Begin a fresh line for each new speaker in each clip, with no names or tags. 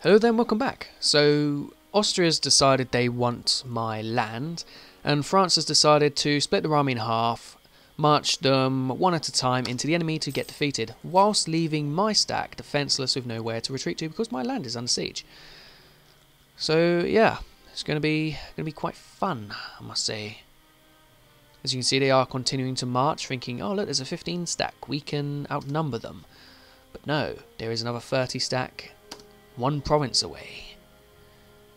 Hello then, welcome back. So, Austria's decided they want my land, and France has decided to split their army in half, march them one at a time into the enemy to get defeated, whilst leaving my stack defenceless with nowhere to retreat to because my land is under siege. So, yeah, it's going to be quite fun, I must say. As you can see, they are continuing to march, thinking, oh look, there's a 15 stack, we can outnumber them. But no, there is another 30 stack, one province away.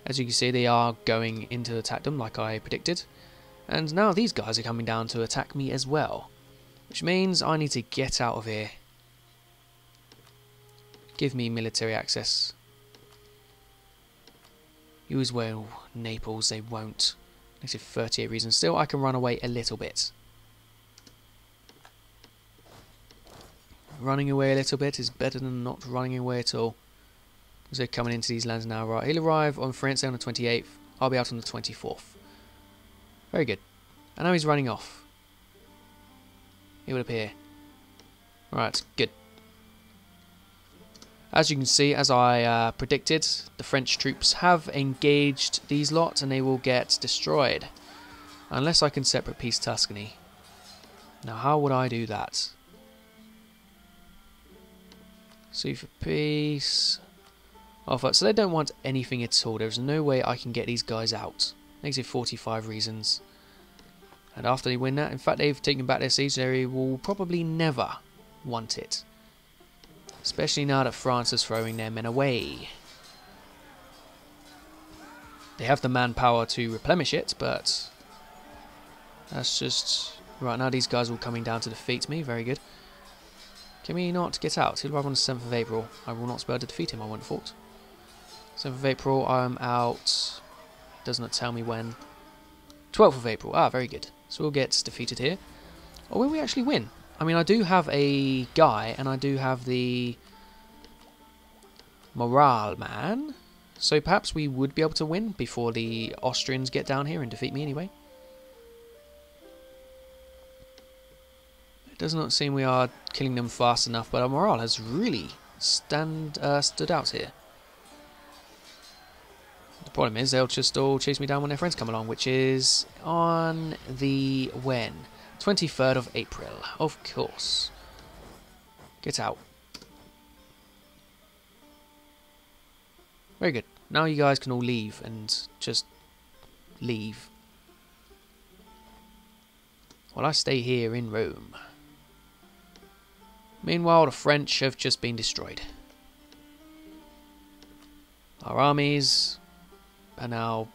As you can see, they are going in to attack them like I predicted. And now these guys are coming down to attack me as well. Which means I need to get out of here. Give me military access. You as well, Naples, they won't. Negative 38 reasons. Still, I can run away a little bit. Running away a little bit is better than not running away at all. So they're coming into these lands now. Right, he'll arrive on Firenze on the 28th. I'll be out on the 24th. Very good. And now he's running off. He will appear. Right, good. As you can see, as I predicted, the French troops have engaged these lot and they will get destroyed. Unless I can separate peace Tuscany. Now, how would I do that? Sue for peace. Offer. So they don't want anything at all. There's no way I can get these guys out. Negative 45 reasons. And after they win that, in fact, they've taken back their siege. They will probably never want it. Especially now that France is throwing their men away. They have the manpower to replenish it, but that's just... Right, now these guys are all coming down to defeat me. Very good. Can we not get out? He'll arrive on the 7th of April. I will not be able to defeat him, I wouldn't have thought. 7th of April, I'm out. Does not tell me when. 12th of April. Ah, very good. So we'll get defeated here. Or will we actually win? I mean, I do have a guy, and I do have the morale man. So perhaps we would be able to win before the Austrians get down here and defeat me anyway. It does not seem we are killing them fast enough, but our morale has really stood out here. The problem is they'll just all chase me down when their friends come along, which is on the when? 23rd of April, of course. Get out. Very good. Now you guys can all leave and just leave. While I stay here in Rome. Meanwhile, the French have just been destroyed. Our armies are now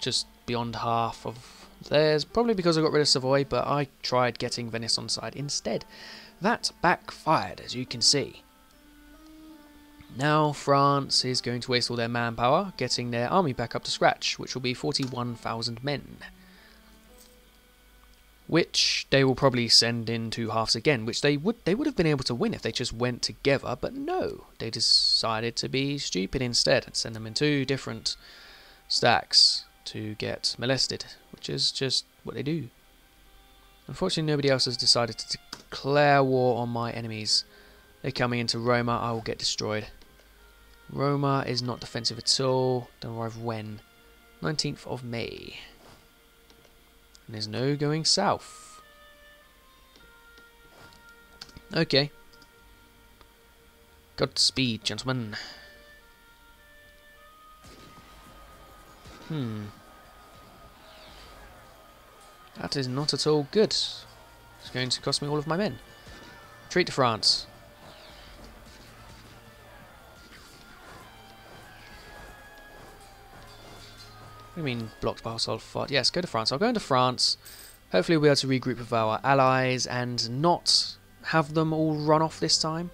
just beyond half of theirs, probably because I got rid of Savoy, but I tried getting Venice on side instead. That backfired, as you can see. Now France is going to waste all their manpower, getting their army back up to scratch, which will be 41,000 men. Which they will probably send in two halves again, which they would have been able to win if they just went together, but no, they decided to be stupid instead and send them in two different stacks to get molested, which is just what they do. Unfortunately, nobody else has decided to declare war on my enemies. They're coming into Roma. I will get destroyed. Roma is not defensive at all. Don't arrive when? 19th of May. And there's no going south. Okay. Godspeed, gentlemen. That is not at all good. It's going to cost me all of my men. Retreat to France. What do you mean blocked by hostile fort? Yes, go to France. I'll go into France. Hopefully we'll be able to regroup with our allies and not have them all run off this time.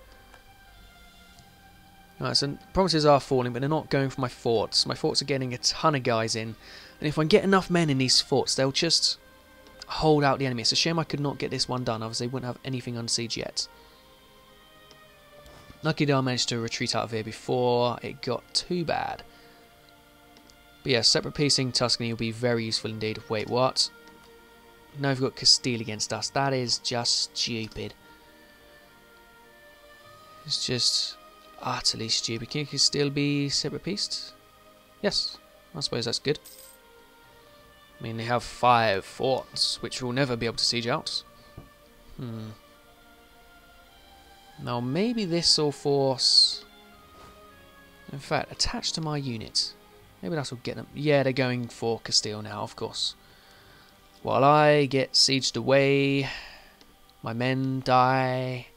Alright, so provinces are falling, but they're not going for my forts. My forts are getting a ton of guys in. And if I get enough men in these forts, they'll just hold out the enemy. It's a shame I could not get this one done, otherwise they wouldn't have anything on siege yet. Lucky that I managed to retreat out of here before it got too bad. But yeah, separate piecing Tuscany will be very useful indeed. Wait, what? Now we've got Castile against us. That is just stupid. It's just utterly stupid. Can you still be separate pieced? Yes, I suppose that's good. I mean, they have 5 forts, which we'll never be able to siege out. Now, maybe this will force... In fact, attached to my unit. Maybe that will get them... Yeah, they're going for Castile now, of course. While I get sieged away, my men die.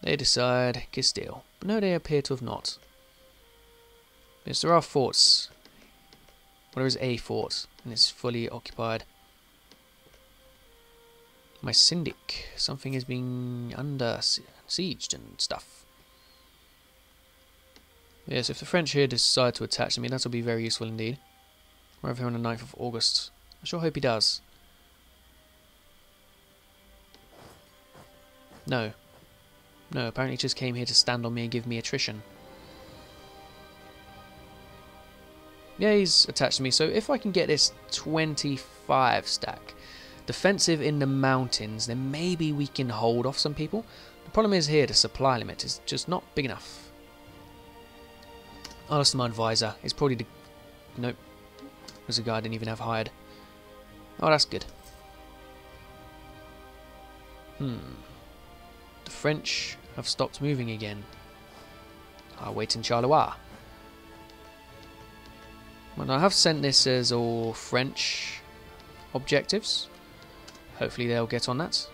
They decide Castile. But no, they appear to have not. Yes, there are forts. Well, there is a fort, and it's fully occupied. My syndic. Something is being under sieged and stuff. Yes, if the French here decide to attach to me, that will be very useful indeed. Arrive here on the 9th of August. I sure hope he does. No. No, apparently he just came here to stand on me and give me attrition. Yeah, he's attached to me, so if I can get this 25 stack defensive in the mountains, then maybe we can hold off some people. The problem is here, the supply limit is just not big enough. I'll ask my advisor. It's probably the... Nope. There's a guy I didn't even have hired. Oh, that's good. The French have stopped moving again. I'll wait in Charleroi. Well, I have sent this as all French objectives. Hopefully they'll get on that.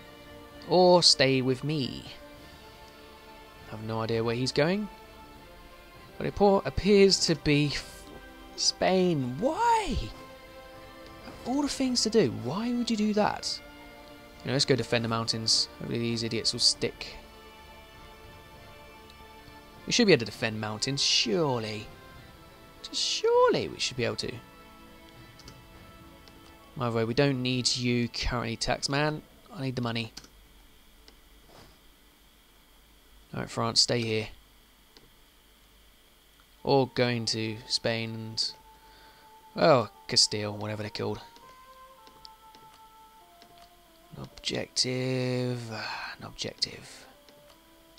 Or stay with me. I have no idea where he's going. But it appears to be Spain. Why? All the things to do. Why would you do that? You know, let's go defend the mountains. Hopefully these idiots will stick. We should be able to defend mountains, surely. Just surely we should be able to. By the way, we don't need you currently, taxman. I need the money. Alright, France, stay here. Or going to Spain and... Oh, Castile, whatever they're called. An objective... An objective.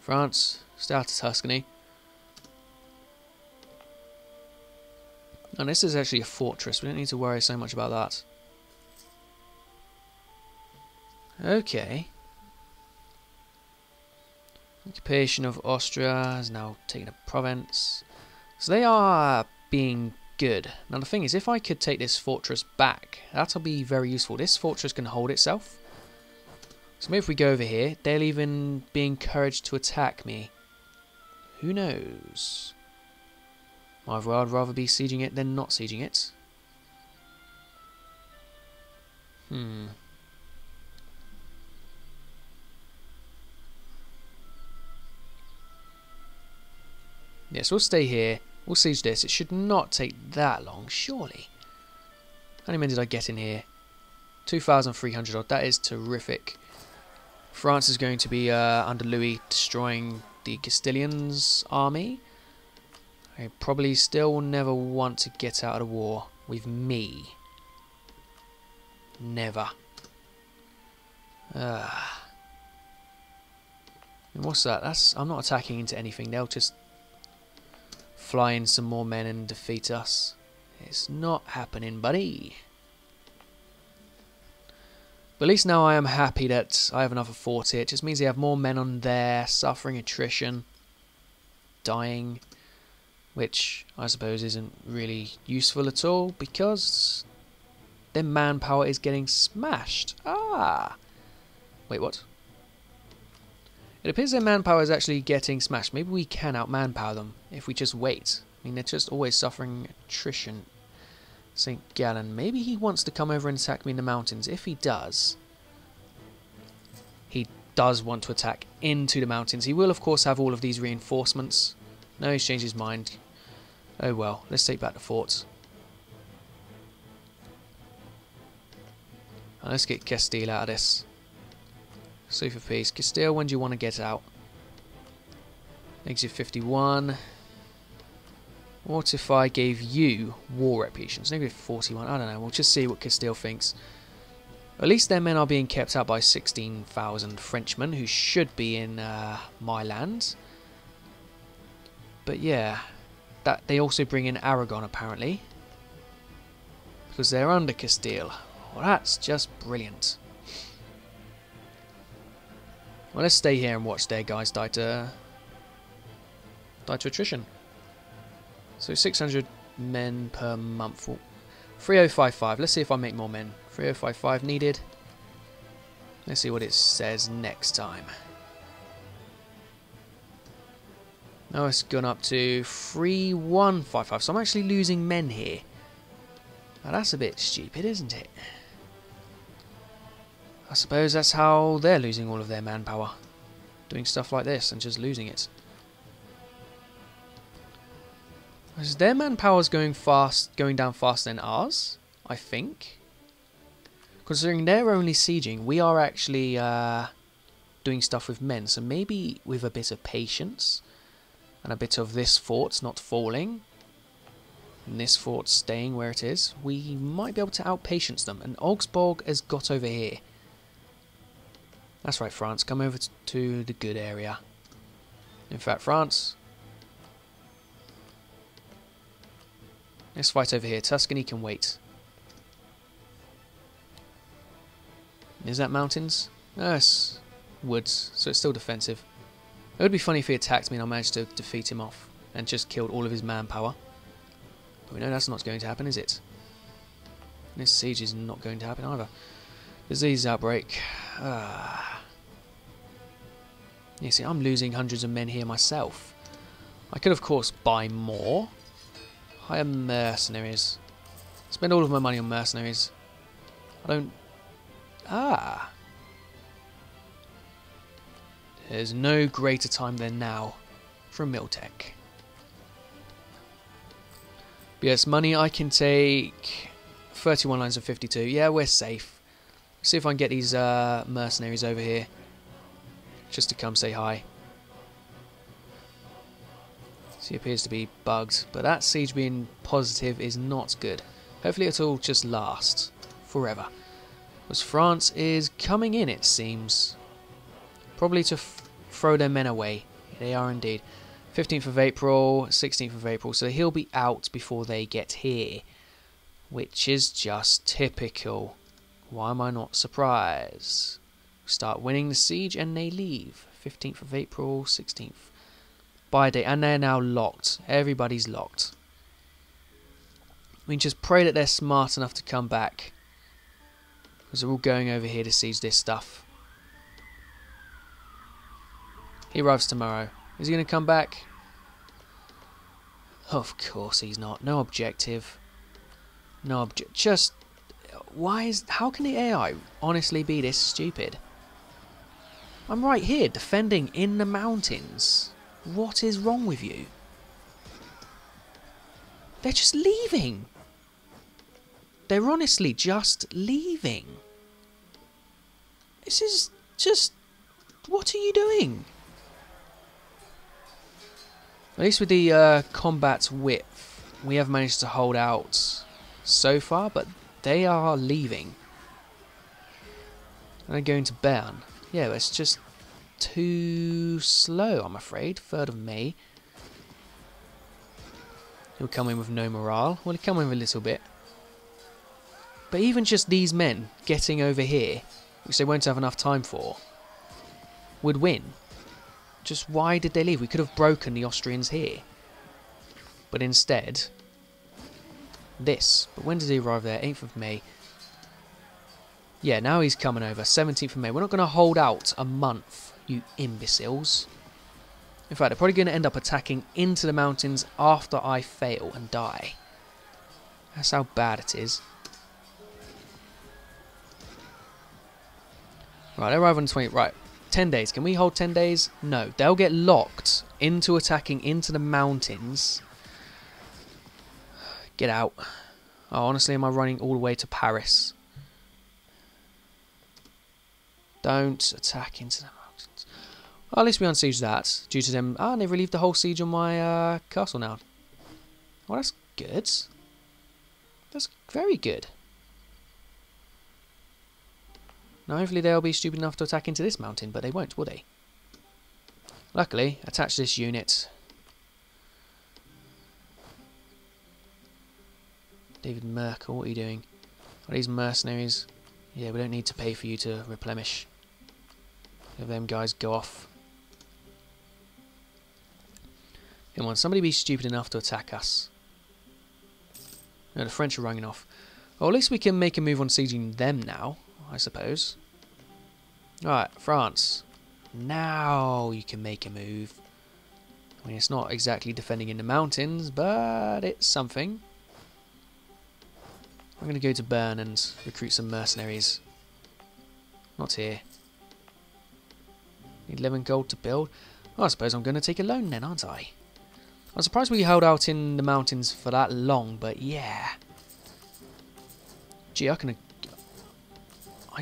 France, start to Tuscany. And this is actually a fortress. We don't need to worry so much about that. Okay. Occupation of Austria has now taken a province. So they are being good. Now the thing is, if I could take this fortress back, that'll be very useful. This fortress can hold itself. So maybe if we go over here, they'll even be encouraged to attack me. Who knows? Either I'd rather be sieging it than not sieging it. Yes, we'll stay here. We'll siege this. It should not take that long, surely. How many men did I get in here? 2,300 odd. That is terrific. France is going to be under Louis destroying the Castilians' army. I probably still will never want to get out of the war with me. Never. And what's that? I'm not attacking into anything. They'll just fly in some more men and defeat us. It's not happening, buddy. But at least now I am happy that I have another fort here. It just means they have more men on there, suffering attrition, dying, which I suppose isn't really useful at all because their manpower is getting smashed. Ah! Wait, what? It appears their manpower is actually getting smashed. Maybe we can out-manpower them if we just wait. I mean, they're just always suffering attrition. St. Gallen, maybe he wants to come over and attack me in the mountains. If he does want to attack into the mountains. He will, of course, have all of these reinforcements. No, he's changed his mind. Oh well, let's take back the forts. And let's get Castile out of this. Sue for peace. Castile, when do you want to get out? Exit 51. What if I gave you war reputations? Maybe 41. I don't know. We'll just see what Castile thinks. At least their men are being kept out by 16,000 Frenchmen who should be in my lands. But yeah, that they also bring in Aragon apparently, because they're under Castile. Well, that's just brilliant. Well, let's stay here and watch their guys die to attrition. So 600 men per month. 3055. Let's see if I make more men. 3055 needed. Let's see what it says next time. Now it's gone up to 3155. So I'm actually losing men here. Now that's a bit stupid, isn't it? I suppose that's how they're losing all of their manpower. Doing stuff like this and just losing it. Is their manpower's going down faster than ours, I think. Considering they're only sieging, we are actually doing stuff with men. So maybe with a bit of patience and a bit of this fort not falling and this fort staying where it is, we might be able to outpatience them. And Augsburg has got over here. That's right, France, come over to the good area. In fact, France, let's fight over here. Tuscany can wait. Is that mountains? No, it's woods, so it's still defensive. It would be funny if he attacked me and I managed to defeat him off and just killed all of his manpower. But we know that's not going to happen, is it? This siege is not going to happen either. Disease outbreak. You see, I'm losing hundreds of men here myself. I could, of course, buy more. Hire mercenaries. Spend all of my money on mercenaries. I don't... There's no greater time than now for Miltech. But yes, money I can take 31 lines of 52. Yeah, we're safe. See if I can get these mercenaries over here. Just to come say hi. He appears to be bugged, but that siege being positive is not good. Hopefully it'll just last forever. Because France is coming in, it seems. Probably to throw their men away. They are indeed. 15th of April, 16th of April, so he'll be out before they get here. Which is just typical. Why am I not surprised? Start winning the siege and they leave. 15th of April, 16th. By date, and they're now locked. Everybody's locked. We can just pray that they're smart enough to come back. Because they're all going over here to siege this stuff. He arrives tomorrow. Is he going to come back? Of course he's not. No objective. No object. Just... How can the AI honestly be this stupid? I'm right here defending in the mountains. What is wrong with you? They're just leaving. They're honestly just leaving. This is just... What are you doing? At least with the combat width, we have managed to hold out so far, but they are leaving. And they're going to Bern. Yeah, it's just too slow, I'm afraid. 3rd of May. He'll come in with no morale. Well, he'll come in with a little bit. But even just these men getting over here, which they won't have enough time for, would win. Just why did they leave? We could have broken the Austrians here. But instead, this. But when did he arrive there? 8th of May. Yeah, now he's coming over. 17th of May. We're not going to hold out a month, you imbeciles. In fact, they're probably going to end up attacking into the mountains after I fail and die. That's how bad it is. Right, they arrive on the 20th. Right, 10 days. Can we hold 10 days? No. They'll get locked into attacking into the mountains. Get out. Oh, honestly, am I running all the way to Paris? Don't attack into the mountains. Well, at least we unsiege that. Due to them... Ah, and they've relieved the whole siege on my castle now. Well, that's good. That's very good. Now hopefully they'll be stupid enough to attack into this mountain, but they won't, will they? Luckily, attach this unit. David Merkel, what are you doing? Are these mercenaries? Yeah, we don't need to pay for you to replenish. Have them guys go off. Come on, somebody be stupid enough to attack us. No, the French are running off. Well, at least we can make a move on sieging them now, I suppose. Alright, France. Now you can make a move. I mean, it's not exactly defending in the mountains, but it's something. I'm going to go to Bern and recruit some mercenaries. Not here. Need 11 gold to build. Well, I suppose I'm going to take a loan then, aren't I? I'm surprised we held out in the mountains for that long, but yeah. Gee, I can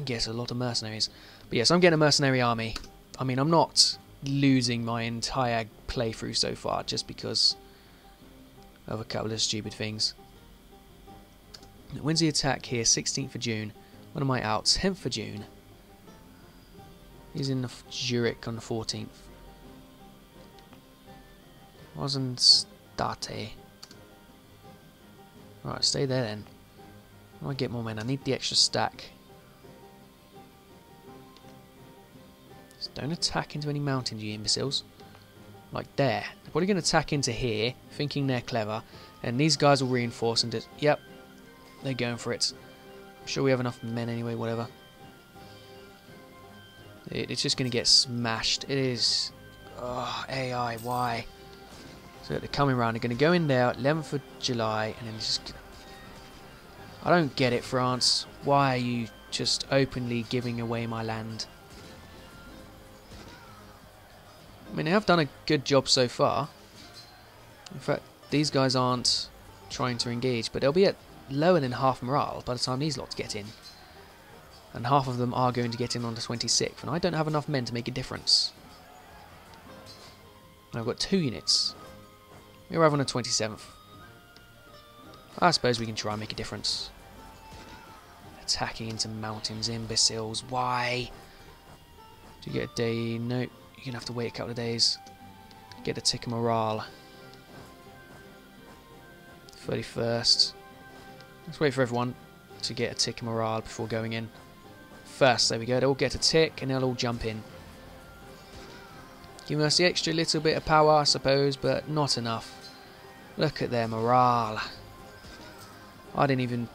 get a lot of mercenaries. But yes, I'm getting a mercenary army. I mean, I'm not losing my entire playthrough so far just because of a couple of stupid things. When's the attack here? 16th of June. When am I out? 10th of June. He's in Zurich on the 14th. Wasn't State. Right, stay there then. I want to get more men. I need the extra stack. Just don't attack into any mountains, you imbeciles. Like there. They're probably going to attack into here, thinking they're clever. And these guys will reinforce and just... Yep. They're going for it. I'm sure we have enough men anyway, whatever. It's just going to get smashed. It is... Oh, AI, why? So they're coming around. They're going to go in there, 11th of July, and then just... I don't get it, France. Why are you just openly giving away my land? I mean, they have done a good job so far. In fact, these guys aren't trying to engage, but they'll be at lower than half morale by the time these lots get in. And half of them are going to get in on the 26th, and I don't have enough men to make a difference. And I've got 2 units. We arrive on the 27th. I suppose we can try and make a difference. Attacking into mountains, imbeciles. Why? Do you get a day? No, you're going to have to wait a couple of days. Get a tick of morale. 31st. Let's wait for everyone to get a tick of morale before going in. First, there we go. They'll all get a tick and they'll all jump in. Giving us the extra little bit of power, I suppose, but not enough. Look at their morale. I didn't even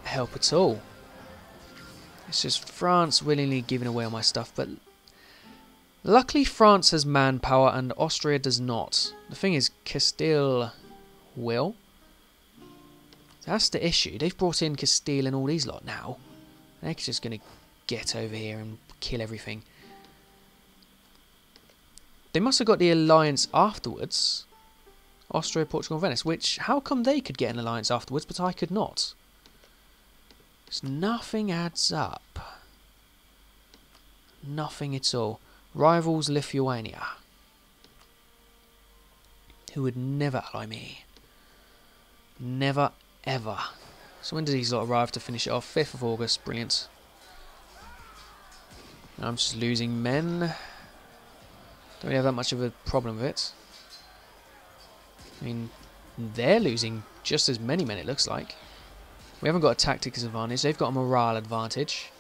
help at all. It's just France willingly giving away all my stuff, but luckily France has manpower and Austria does not. The thing is, Castile will. That's the issue. They've brought in Castile and all these lot now. They're just going to get over here and kill everything. They must have got the alliance afterwards. Austria, Portugal and Venice. Which, how come they could get an alliance afterwards, but I could not? Because nothing adds up. Nothing at all. Rivals Lithuania. Who would never ally me. Never, ever. So when did these lot arrive to finish it off? 5th of August. Brilliant. I'm just losing men. Don't really have that much of a problem with it. I mean, they're losing just as many men, it looks like. We haven't got a tactics advantage. They've got a morale advantage.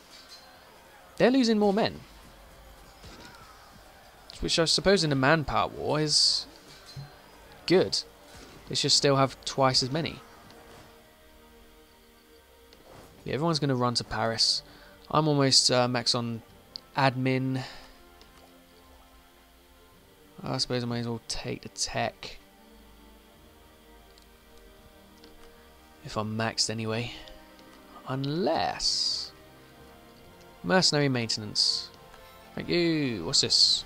They're losing more men. Which I suppose in a manpower war is good. They should still have twice as many. Yeah, everyone's going to run to Paris. I'm almost max on admin. I suppose I might as well take the tech. If I'm maxed anyway. Unless... mercenary maintenance. Thank you. What's this?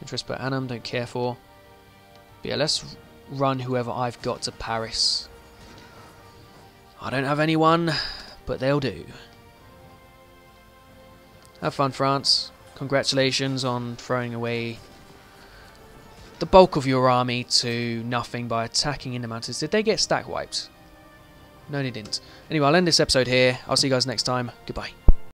Interest per annum, don't care for. But yeah, let's run whoever I've got to Paris. I don't have anyone, but they'll do. Have fun, France. Congratulations on throwing away the bulk of your army to nothing by attacking in the mountains. Did they get stack wiped? No, they didn't. Anyway, I'll end this episode here. I'll see you guys next time. Goodbye.